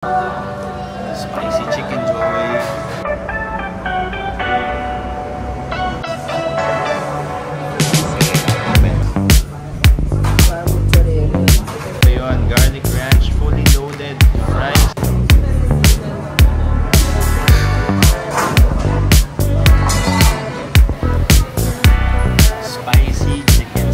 Spicy chicken joy. Ayun, garlic ranch, fully loaded fries. Spicy chicken.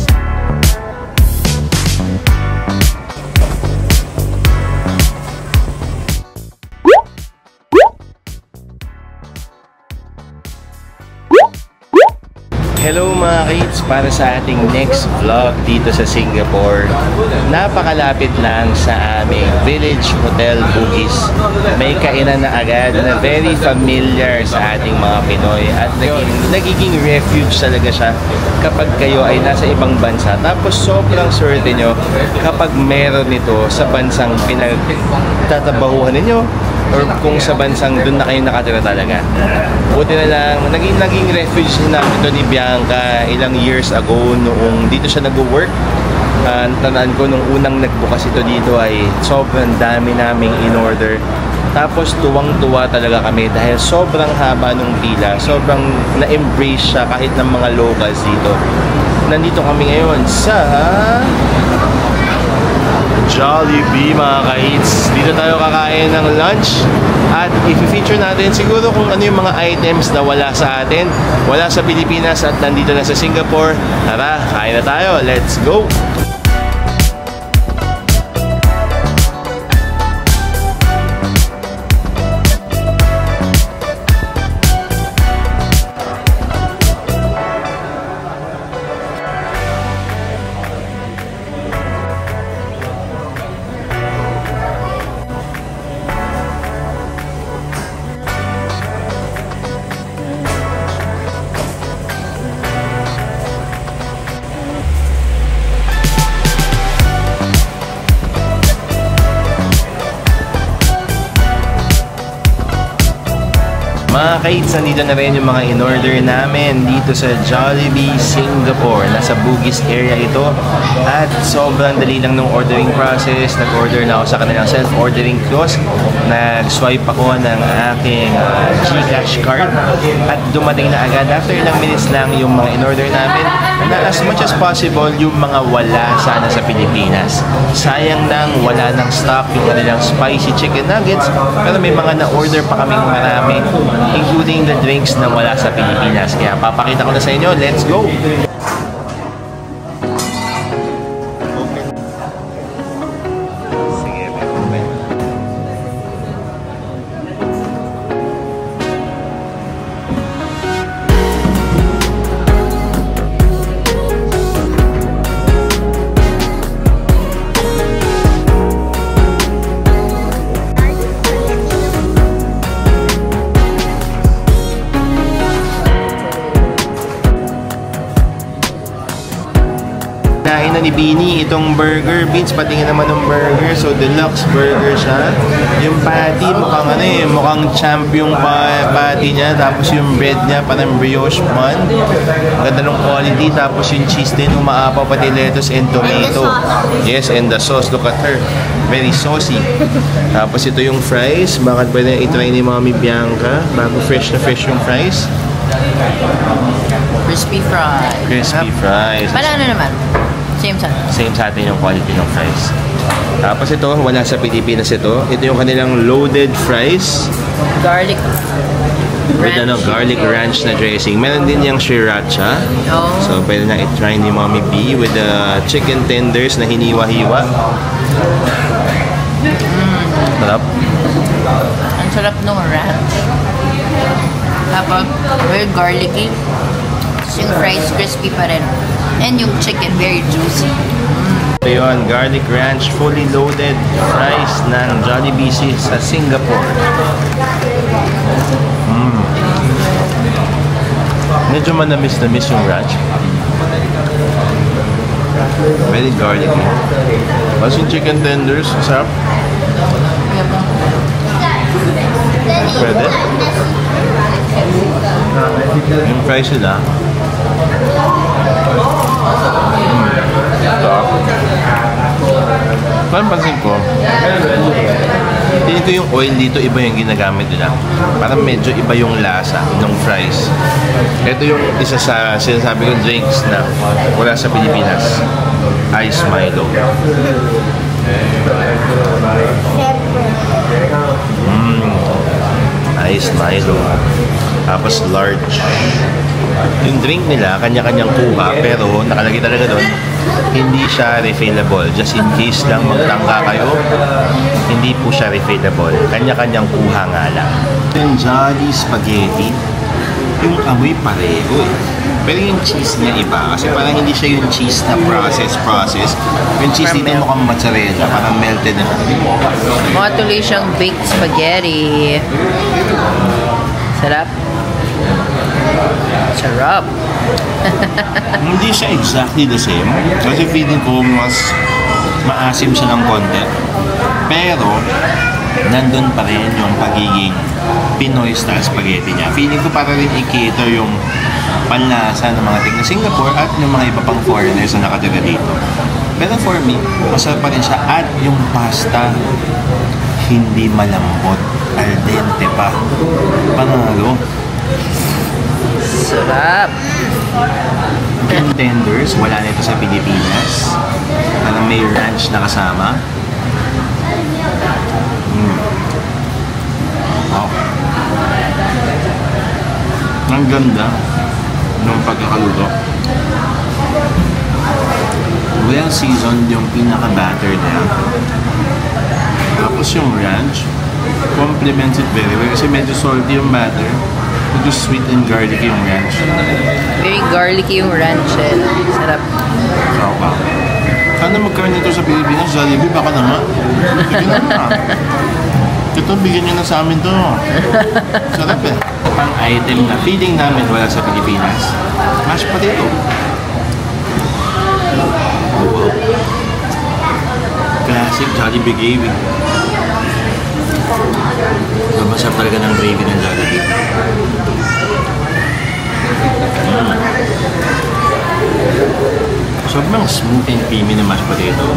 Hello mga kids! Para sa ating next vlog dito sa Singapore, napakalapit lang sa aming Village Hotel Bugis. May kainan na agad na very familiar sa ating mga Pinoy at nagiging refuge talaga siya kapag kayo ay nasa ibang bansa. Tapos sobrang swerte nyo kapag meron nito sa bansang pinagtatabahuhan ninyo or kung sa bansang doon na kayo nakatira talaga. Buti na lang, naging refuge na ito ni Bianca ilang years ago noong dito siya nag-work. Tandaan ko nung unang nagbukas ito dito ay sobrang dami naming in-order. Tapos tuwang-tuwa talaga kami dahil sobrang haba nung pila. Sobrang na-embrace siya kahit ng mga locals dito. Nandito kami ngayon sa Jollibee mga ka-eats. Dito tayo kakain ng lunch at i-feature natin siguro kung ano yung mga items na wala sa atin, wala sa Pilipinas at nandito na sa Singapore. Tara, kain na tayo. Let's go! Mga kids, nandito na rin yung mga in-order namin dito sa Jollibee, Singapore. Nasa Bugis area ito. At sobrang dali lang ng ordering process. Nag-order na ako sa kanilang self-ordering kiosk. Nag-swipe ako ng aking GCash card. At dumating na agad. After ilang minutes lang yung mga in-order namin. Na as much as possible, yung mga wala sana sa Pilipinas. Sayang lang, wala ng stock yung kanilang spicy chicken nuggets. Pero may mga na-order pa kaming marami, including the drinks na wala sa Pilipinas. Kaya papakita ko na sa inyo. Let's go! Sige, may open. Kain na ni Bini itong burger. Beans, patingin naman ng burger. So, deluxe burger siya. Yung patty, mukhang ano eh, mukhang champ yung patty niya. Tapos yung bread niya, parang brioche man. Ganda ng quality. Tapos yung cheese din, umaapaw pati lettuce and tomato. Yes, and the sauce. Look at her. Very saucy. Tapos ito yung fries. Bakit pwede i-try ni Mami Bianca? Bago fresh na fresh yung fries. Crispy fries. Crispy fries. Wala na naman. Same sa atin yung quality ng fries. Tapos ito, wala sa Pilipinas ito. Ito yung kanilang loaded fries. Garlic with garlic ranch na dressing. Meron din yung sriracha. Oh. So, pwede na i-try ni Mommy B with the chicken tenders na hiniwa-hiwa. Sarap. Ang sarap ng ranch. Tapos, very garlicky. Yung fries crispy pa rin. And yung chicken very juicy. Ito yun, garlic ranch, fully loaded fries ng Jollibee sa Singapore. Medyo manamis-namis yung ranch. Very garlicky. Tapos yung chicken tenders, sarap. Pwede. Yung fries nila. Parang pansin ko, Tingin ko yung oil dito, iba yung ginagamit nila. Parang medyo iba yung lasa ng fries. Ito yung isa sa sinasabi kong drinks na wala sa Pilipinas. Ice Milo. Ice Milo. Tapos large. Yung drink nila, kanya-kanyang kuha, pero nakalagay talaga doon, hindi siya refillable. Just in case lang magtangka kayo, hindi po siya refillable. Kanya-kanyang kuha nga lang. Yung Jolly Spaghetti, yung amoy pareho eh. Pero yung cheese niya iba, kasi parang hindi siya yung cheese na process. Yung cheese dito mukhang mozzarella, parang melted na. Mukha tuloy siyang baked spaghetti. Sarap. Sarap. Hindi siya exactly the same. Kasi feeling ko mas maasim siya ng konti. Pero, nandun pa rin yung pagiging Pinoy style spaghetti niya. Feeling ko para rin i-cater yung panlasa ng mga tigna Singapore at yung mga iba pang foreigners na nakatira dito. Pero for me, masarap pa rin siya. At yung pasta, hindi malambot. Al dente pa. Panalo. Sarap. Yung tenders, wala na ito sa Pilipinas. Parang may ranch na kasama. Wow. Ang ganda ng pagkakaluto. Well seasoned yung pinaka-batter niya. Tapos yung ranch, complements it very well kasi medyo salty yung batter. Medyo sweet and garlicky yung ranch. Very garlicky yung ranch eh. Sarap. Wow. Sana magkaroon nito sa Pilipinas, Jollibee, baka naman. Sige na. Ito, bigyan nyo na sa amin to. Sarap eh. Ang item na feeling namin wala sa Pilipinas, mashed potato. Wow. Classic Jollibee gravy. Masarap talaga ng gravy ng Jollibee. Sobrang smooth and creamy na mashed potato.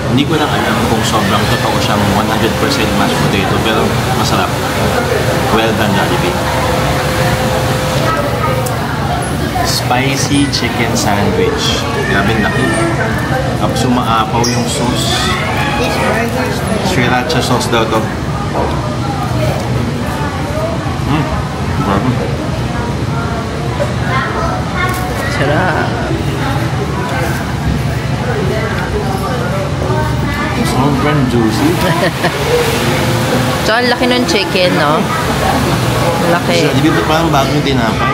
Hindi ko lang alam kung sobrang totoo siyang 100% mashed potato, pero masarap. Well done, Jollibee. Spicy chicken sandwich. Grabe laki. Tapos umaapaw yung sauce. Sriracha sauce daw to. Sarap. Sobrang juicy. So, ang laki ng chicken, no? Laki. So, di ba parang bagong tinapay?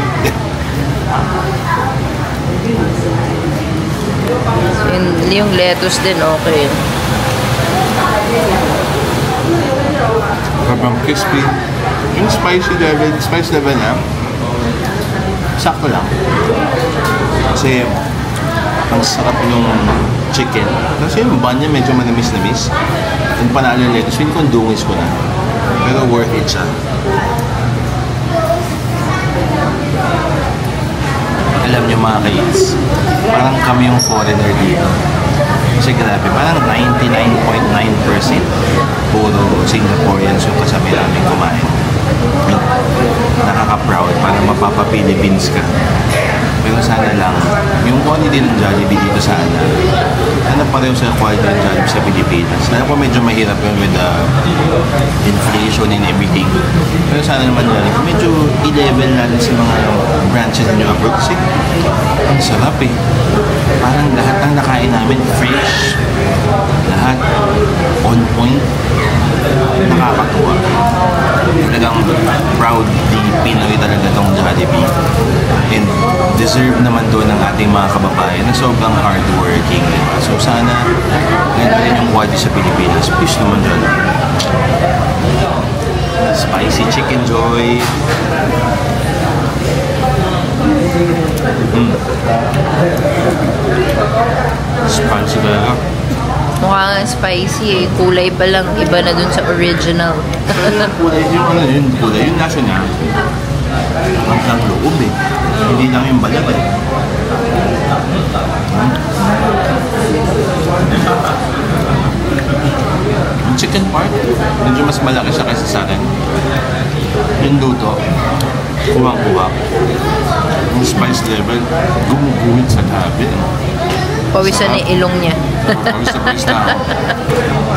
Yung lettuce din, okay. Sobrang crispy. Yung spice level niya, sakto lang. Kasi, ang sarap yung chicken. Kasi yung bun niya medyo manamis-namis. Yung panalo yung lettuce, feeling ko ang dungis ko na. Pero worth it siya. Alam niyo mga kids, parang kami yung foreigner dito. Kasi grabe, parang 99.9% puro Singaporeans yung kasama namin kumain. Nakaka-proud, parang mapapa-Philippines ka. Pero sana lang, yung quality ng Jollibee dito sana pareho sa quality ng Jollibee sa Pilipinas. Alam ko medyo mahirap yun with the inflation and everything. Pero sana naman Jollibee, medyo i-level natin sa mga branches nyo abroad. Kasi ang sarap eh. Parang lahat ng nakain namin fresh. Lahat on point. Nakakatuwa. Talagang proudly Pinoy talaga tong Jollibee. And deserve naman doon ng ating mga kababayan na sobrang hardworking. Diba? So sana ganun rin yung quality sa Pilipinas. Please naman Jollibee. Spicy chicken joy. Spicy talaga. Mukha nga spicy eh. Kulay pa lang. Iba na dun sa original. yung kulay, yung nasa niya, ang loob eh. Hindi lang yung balat eh. Yung chicken part, medyo mas malaki siya kaysa sa akin. Yung luto, kuha-kuha. Yung spice level, gumuguhit sa tabi. Pawisan ni ilong niya. Pawis na.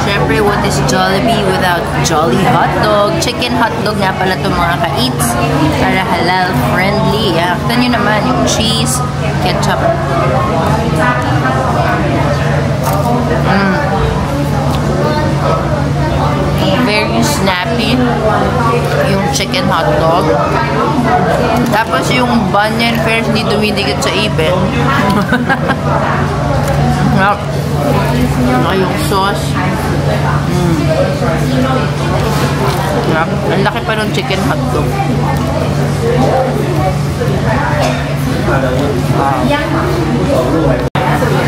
Siyempre, what is Jollibee without Jolly Hotdog? Chicken hotdog nga pala itong mga ka-eats. Para halal friendly. Kita nyo naman yung cheese, ketchup. Very snappy yung chicken hotdog. Tapos yung bun niya, in fairness, hindi dumidikit sa ipin. Yung sauce. Ang laki pa ng chicken hotdog.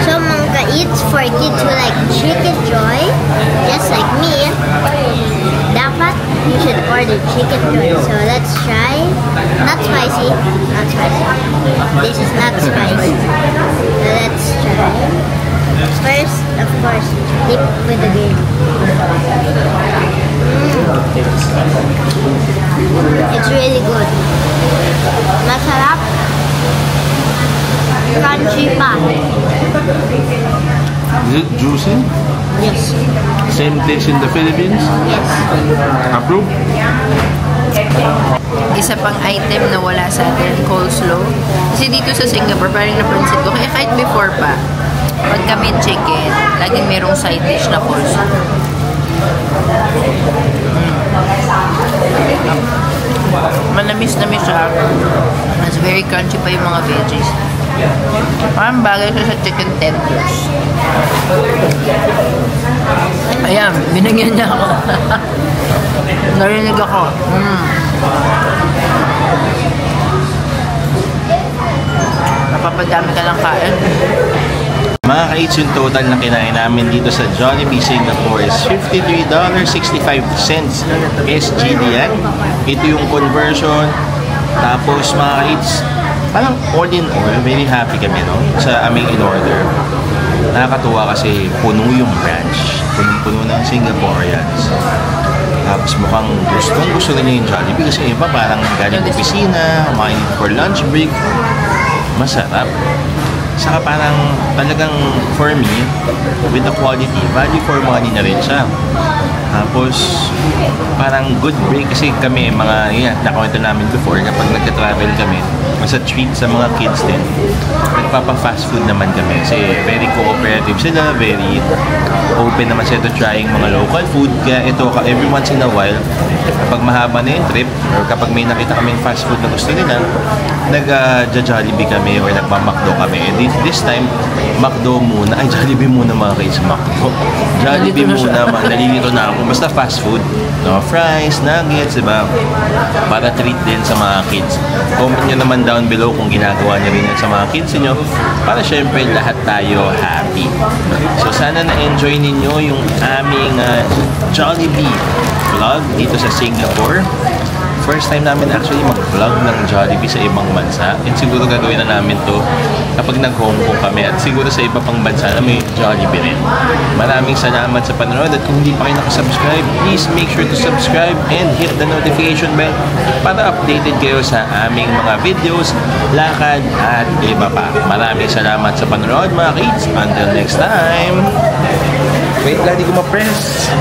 So Mangka eats for kids who like chicken joy, just like me. Dapat you should order chicken joy. So let's try. Not spicy. Not spicy. This is not spicy. So let's try. First, of course, dip with the gravy. It's really good. Masarap. Crunchy pa. Is it juicy? Yes. Same taste in the Philippines? Yes. Approve? Isa pang item na wala sa atin, coleslaw. Kasi dito sa Singapore, parang napansin ko, kaya kahit before pa, pag kami chicken, laging merong side dish na coleslaw. Manamis-namis siya. Mas very crunchy pa yung mga veggies. Parang bagay siya sa chicken tenders. Ayan, binigyan niya ako. Narinig ako. Napapadami ka lang kain. Mga ka-eats, yung total na kinain namin dito sa Jollibee Singapore is $53.65 SGD yan. Ito yung conversion. Tapos mga ka-eats, parang all in all, very happy kami no sa aming in-order. Nakakatuwa kasi puno yung branch. Punong-puno ng Singaporeans. Tapos mukhang gustong-gusto nila yung Jollibee kasi iba parang galing opisina, kumain for lunch break. Masarap. Saka parang talagang for me, with the quality, value for money na rin siya. Tapos parang good break kasi kami mga, nakwento namin before kapag nagka-travel kami, mas a treat sa mga kids din. Nagpapa-fast food naman kami kasi very cooperative sila, very open naman sila to trying mga local food. Kaya ito, every once in a while, kapag mahaba na yung trip or kapag may nakita kaming fast food na gusto nila, nag-Jollibee kami or nagpa-McDo kami. And this time, McDo muna. Ay, Jollibee muna mga kids, McDo. Jollibee muna, nalilito na ako. Basta fast food. No? Fries, nuggets, diba? Para treat din sa mga kids. Comment nyo naman down below kung ginagawa nyo rin yan sa mga kids nyo. Para syempre lahat tayo happy. So sana na-enjoy ninyo yung aming Jollibee vlog dito sa Singapore. First time namin actually mag-vlog ng Jollibee sa ibang bansa. And siguro gagawin na namin to kapag nag-Hong Kong kami. At siguro sa iba pang bansa na may Jollibee rin. Maraming salamat sa panonood. At kung hindi pa kayo nakasubscribe, please make sure to subscribe and hit the notification bell para updated kayo sa aming mga videos, lakad, at iba pa. Maraming salamat sa panonood mga kids. Until next time! Wait, lagi ko ma-press.